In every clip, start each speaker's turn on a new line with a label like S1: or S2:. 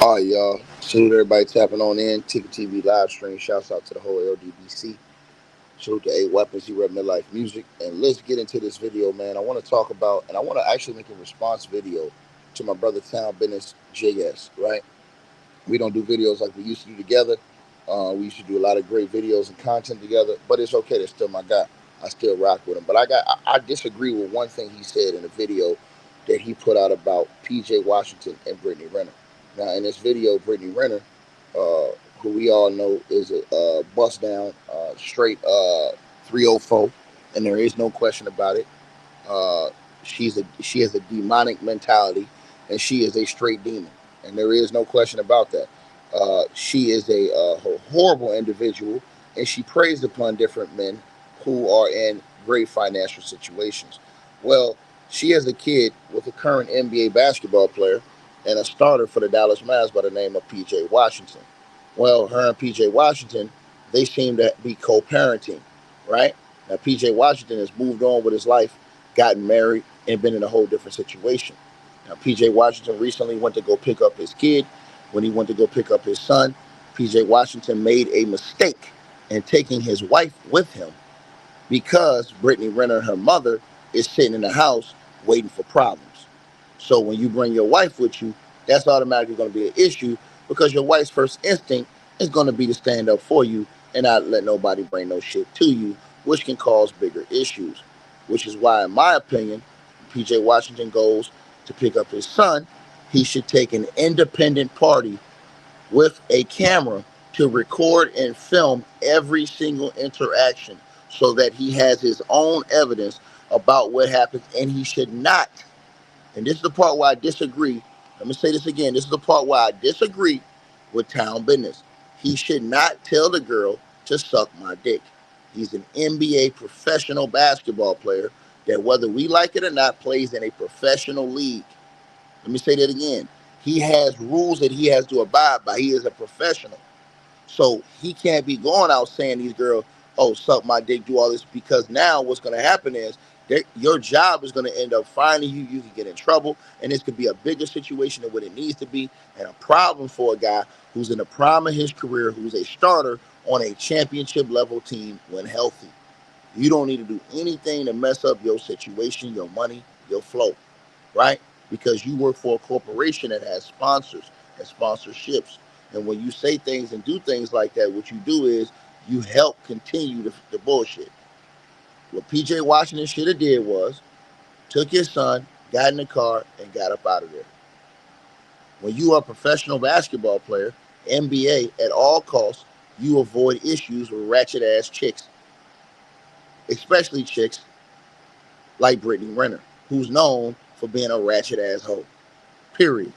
S1: All right, y'all. Salute everybody tapping on in. Ticket TV live stream. Shouts out to the whole LDBC. Salute to 8 Weapons. He read midlife music. And let's get into this video, man. I want to talk about, and I want to actually make a response video to my brother Townbizznizz JS, right? We don't do videos like we used to do together. We used to do a lot of great videos and content together, but it's okay. That's still my guy. I still rock with him. But I disagree with one thing he said in a video that he put out about PJ Washington and Brittnay Renner. Now, in this video, Brittnay Renner, who we all know is a bust down, straight 304, and there is no question about it. Uh, she has a demonic mentality, and she is a straight demon, and there is no question about that. She is a horrible individual, and she preys upon different men who are in great financial situations. Well, she has a kid with a current NBA basketball player and a starter for the Dallas Mavs by the name of PJ Washington. Well, her and PJ Washington, they seem to be co-parenting, right? Now, PJ Washington has moved on with his life, gotten married, and been in a whole different situation. Now, PJ Washington recently went to go pick up his kid. When he went to go pick up his son, PJ Washington made a mistake in taking his wife with him because Brittnay Renner, her mother, is sitting in the house waiting for problems. So when you bring your wife with you, that's automatically going to be an issue because your wife's first instinct is going to be to stand up for you and not let nobody bring no shit to you, which can cause bigger issues. Which is why, in my opinion, PJ Washington goes to pick up his son, he should take an independent party with a camera to record and film every single interaction so that he has his own evidence about what happens, and he should not, and this is the part where I disagree. Let me say this again. This is the part where I disagree with Townbizznizz. He should not tell the girl to suck my dick. He's an NBA professional basketball player that, whether we like it or not, plays in a professional league. Let me say that again. He has rules that he has to abide by. He is a professional. So he can't be going out saying these girls, oh, suck my dick, do all this, because now what's going to happen is your job is going to end up finding you. You can get in trouble, and this could be a bigger situation than what it needs to be, and a problem for a guy who's in the prime of his career, who's a starter on a championship level team when healthy. You don't need to do anything to mess up your situation, your money, your flow, right? Because you work for a corporation that has sponsors and sponsorships. And when you say things and do things like that, what you do is you help continue the bullshit. What PJ Washington should have did was took his son, got in the car, and got up out of there. When you are a professional basketball player, NBA, at all costs, you avoid issues with ratchet ass chicks, especially chicks like Brittnay Renner, who's known for being a ratchet asshole. Period.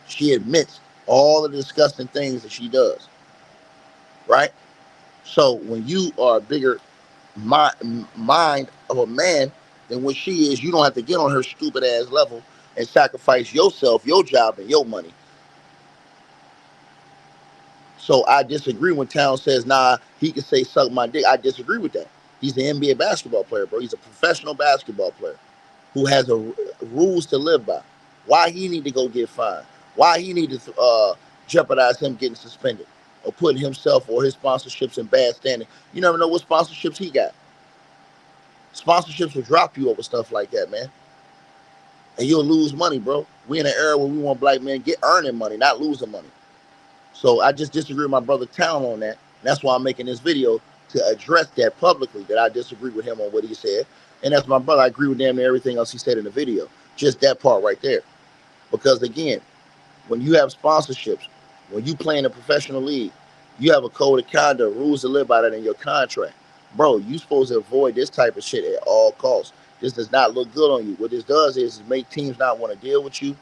S1: She admits all the disgusting things that she does, right? So when you are a bigger mind of a man than what she is, you don't have to get on her stupid ass level and sacrifice yourself, your job, and your money. So I disagree when Town says, nah, he can say suck my dick. I disagree with that. He's an NBA basketball player, bro. He's a professional basketball player who has rules to live by. Why he need to go get fined? Why he need to jeopardize him getting suspended or putting himself or his sponsorships in bad standing? You never know what sponsorships he got. Sponsorships will drop you over stuff like that, man, and you'll lose money, bro. We in an era where we want black men get earning money, not losing money. So I just disagree with my brother Town on that. And that's why I'm making this video to address that publicly, that I disagree with him on what he said. And that's my brother. I agree with damn near everything else he said in the video. Just that part right there. Because again, when you have sponsorships, when you play in a professional league, you have a code of conduct, rules to live by that in your contract. Bro, you supposed to avoid this type of shit at all costs. This does not look good on you. What this does is make teams not want to deal with you.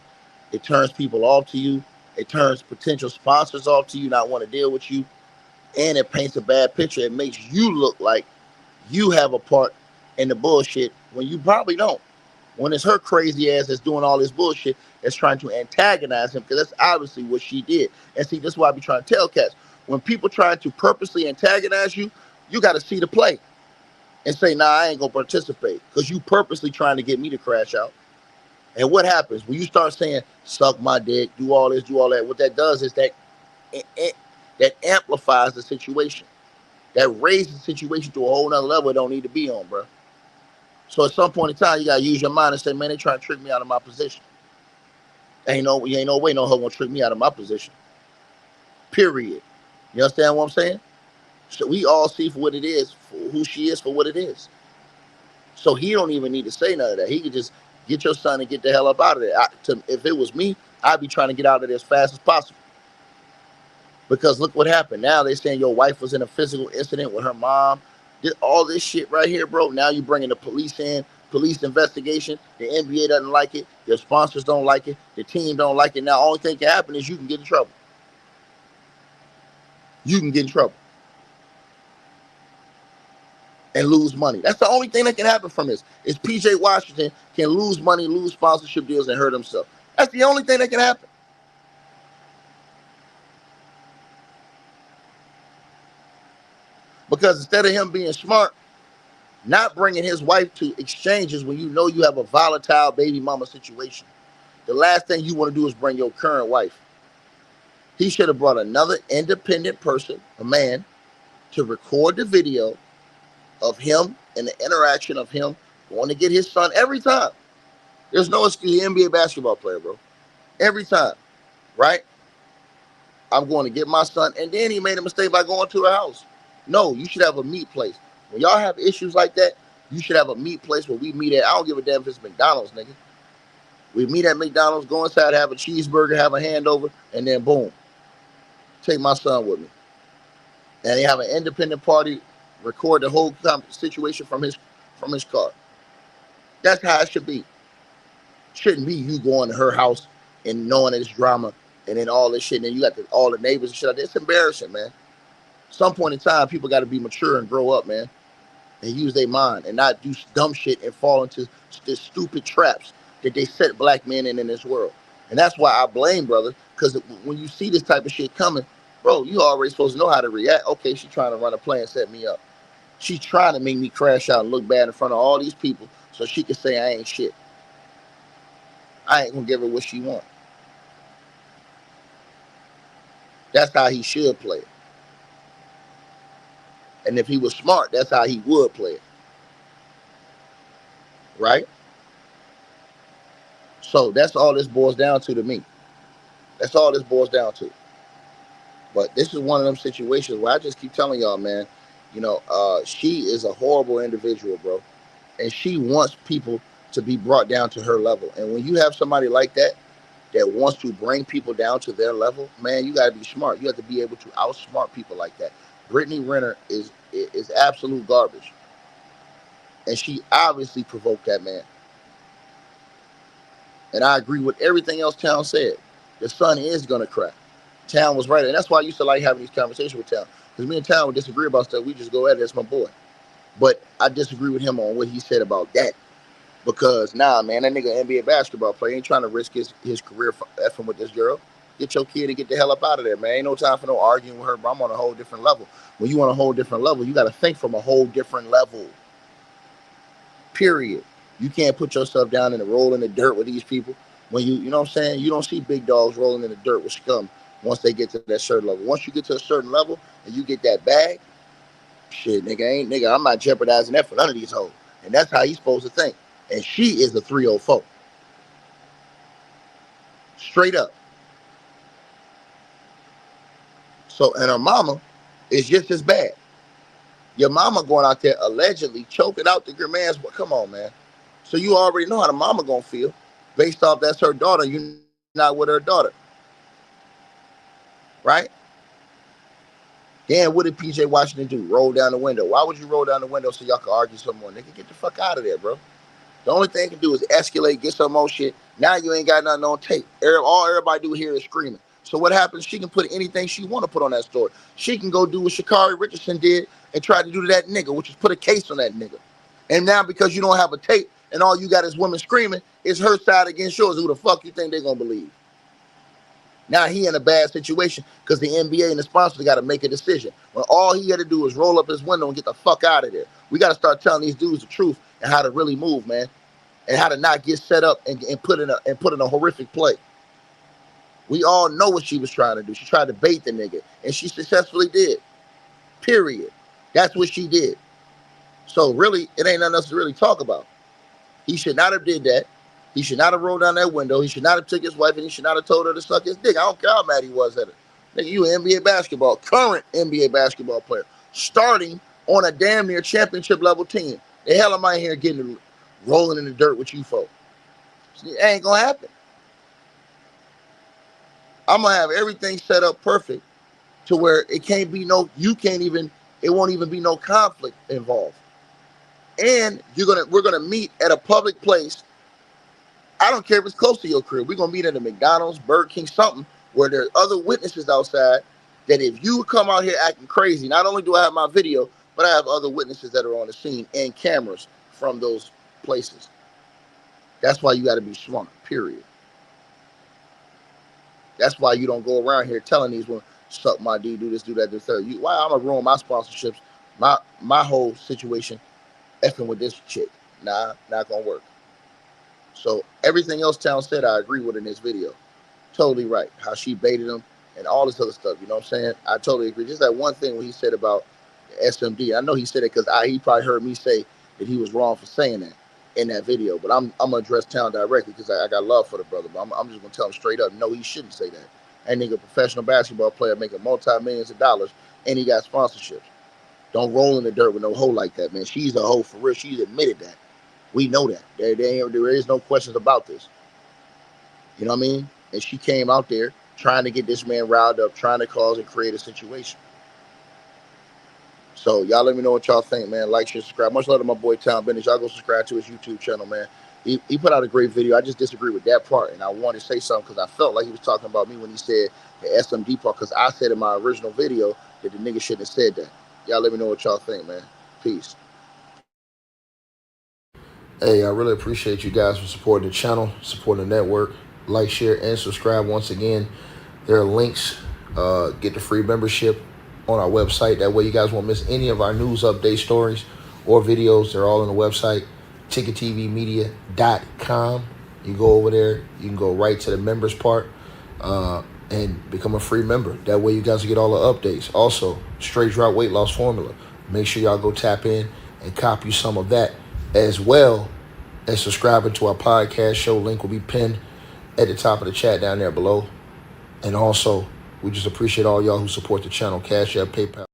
S1: It turns people off to you. It turns potential sponsors off to you, not want to deal with you. And it paints a bad picture. It makes you look like you have a part in the bullshit when you probably don't. When it's her crazy ass that's doing all this bullshit, that's trying to antagonize him, because that's obviously what she did. And see, this is why I be trying to tell cats. When people try to purposely antagonize you, you got to see the play and say, nah, I ain't going to participate, because you purposely trying to get me to crash out. And what happens when you start saying, suck my dick, do all this, do all that? What that does is that amplifies the situation. That raises the situation to a whole nother level it don't need to be on, bro. So at some point in time, you gotta use your mind and say, man, they trying to trick me out of my position. Ain't no way no hoe gonna trick me out of my position. Period. You understand what I'm saying? So we all see for what it is, for who she is, for what it is. So he don't even need to say none of that. He could just get your son and get the hell up out of there. If it was me, I'd be trying to get out of there as fast as possible. Because look what happened. Now they're saying your wife was in a physical incident with her mom. All this shit right here, bro. Now you bringing the police in, police investigation. The NBA doesn't like it. Your sponsors don't like it. The team don't like it. Now, only thing can happen is you can get in trouble. You can get in trouble and lose money. That's the only thing that can happen from this. Is PJ Washington can lose money, lose sponsorship deals, and hurt himself. That's the only thing that can happen. Because instead of him being smart, not bringing his wife to exchanges when you know you have a volatile baby mama situation, the last thing you want to do is bring your current wife. He should have brought another independent person, a man, to record the video of him and the interaction of him going to get his son every time. There's no excuse. NBA basketball player, bro. Every time, right? I'm going to get my son. And then he made a mistake by going to her house. No, you should have a meet place. When y'all have issues like that, you should have a meet place where we meet at. I don't give a damn if it's McDonald's, nigga. We meet at McDonald's, go inside, have a cheeseburger, have a handover, and then boom, take my son with me. And they have an independent party, record the whole situation from his car. That's how it should be. Shouldn't be you going to her house and knowing it's drama and then all this shit. And then you got all the neighbors and shit. It's embarrassing, man. Some point in time, people got to be mature and grow up, man, and use their mind and not do dumb shit and fall into this stupid traps that they set black men in this world. And that's why I blame brother, because when you see this type of shit coming, bro, you already supposed to know how to react. Okay, she's trying to run a play and set me up. She's trying to make me crash out and look bad in front of all these people so she can say I ain't shit. I ain't gonna give her what she wants. That's how he should play it. And if he was smart, that's how he would play it. Right? So that's all this boils down to me. That's all this boils down to. But this is one of them situations where I just keep telling y'all, man, she is a horrible individual, bro. And she wants people to be brought down to her level. And when you have somebody like that wants to bring people down to their level, man, you got to be smart. You have to be able to outsmart people like that. Brittnay Renner is absolute garbage. And she obviously provoked that man. And I agree with everything else Town said. The son is going to crack. Town was right. And that's why I used to like having these conversations with Town. Because me and Town would disagree about stuff. We just go at it. That's my boy. But I disagree with him on what he said about that. Because, nah, man, that nigga NBA basketball player ain't trying to risk his career effing with this girl. Get your kid and get the hell up out of there, man. Ain't no time for no arguing with her, but I'm on a whole different level. When you on a whole different level, you got to think from a whole different level. Period. You can't put yourself down in the roll in the dirt with these people. When you know what I'm saying? You don't see big dogs rolling in the dirt with scum once they get to that certain level. Once you get to a certain level and you get that bag, shit, nigga, I'm not jeopardizing that for none of these hoes. And that's how he's supposed to think. And she is a 304. Straight up. So, and her mama is just as bad. Your mama going out there allegedly choking out the good man's. Come on, man. So you already know how the mama gonna feel based off that's her daughter. You're not with her daughter. Right? Then what did PJ Washington do? Roll down the window. Why would you roll down the window so y'all can argue some more? Nigga, get the fuck out of there, bro. The only thing you can do is escalate, get some more shit. Now you ain't got nothing on tape. All everybody do here is screaming. So what happens? She can put anything she want to put on that story. She can go do what Sha'Carri Richardson did and try to do to that nigga, which is put a case on that nigga. And now because you don't have a tape and all you got is women screaming, it's her side against yours. Who the fuck you think they gonna believe? Now he in a bad situation because the NBA and the sponsors got to make a decision. When all he had to do is roll up his window and get the fuck out of there. We got to start telling these dudes the truth and how to really move, man. and how to not get set up and put in a horrific play. We all know what she was trying to do. She tried to bait the nigga, and she successfully did. Period. That's what she did. So really, it ain't nothing else to really talk about. He should not have did that. He should not have rolled down that window. He should not have took his wife, and he should not have told her to suck his dick. I don't care how mad he was at her. Nigga, you an current NBA basketball player, starting on a damn near championship level team. The hell am I here getting rolling in the dirt with you folks? It ain't gonna happen. I'm gonna have everything set up perfect to where it won't even be no conflict involved. And we're gonna meet at a public place. I don't care if it's close to your crib. We're gonna meet at a McDonald's, Burger King, something where there's other witnesses outside that if you come out here acting crazy, not only do I have my video, but I have other witnesses that are on the scene and cameras from those places. That's why you gotta be smart, period. That's why you don't go around here telling these women, suck my D, do this, do that, do third. Why I'm gonna ruin my sponsorships, my whole situation, effing with this chick. Nah, not gonna work. So everything else Town said, I agree with in this video. Totally right. How she baited him and all this other stuff. You know what I'm saying? I totally agree. Just that one thing when he said about the SMD. I know he said it because he probably heard me say that he was wrong for saying that in that video. But I'm gonna address Town directly because I got love for the brother. But I'm just gonna tell him straight up, no, he shouldn't say that. That nigga, professional basketball player, making multi-millions of dollars, and he got sponsorships. Don't roll in the dirt with no hoe like that, man. She's a hoe for real. She's admitted that. We know that. There is no questions about this. You know what I mean? And she came out there trying to get this man riled up, trying to cause and create a situation. So y'all let me know what y'all think, man. Like, share, subscribe. Much love to my boy Townbizznizz. Y'all go subscribe to his YouTube channel, man. He put out a great video. I just disagree with that part, and I wanted to say something because I felt like he was talking about me when he said the SMD part, because I said in my original video that the nigga shouldn't have said that. Y'all let me know what y'all think, man. Peace. Hey, I really appreciate you guys for supporting the channel, supporting the network. Like, share, and subscribe. Once again, there are links. Get the free membership on our website. That way you guys won't miss any of our news update stories or videos. They're all on the website, ticketvmedia.com. You go over there. You can go right to the members part and become a free member. That way you guys will get all the updates. Also, straight drop weight loss formula. Make sure y'all go tap in and copy some of that, as well as subscribing to our podcast show. Link will be pinned at the top of the chat down there below. And also, we just appreciate all y'all who support the channel. Cash App, PayPal.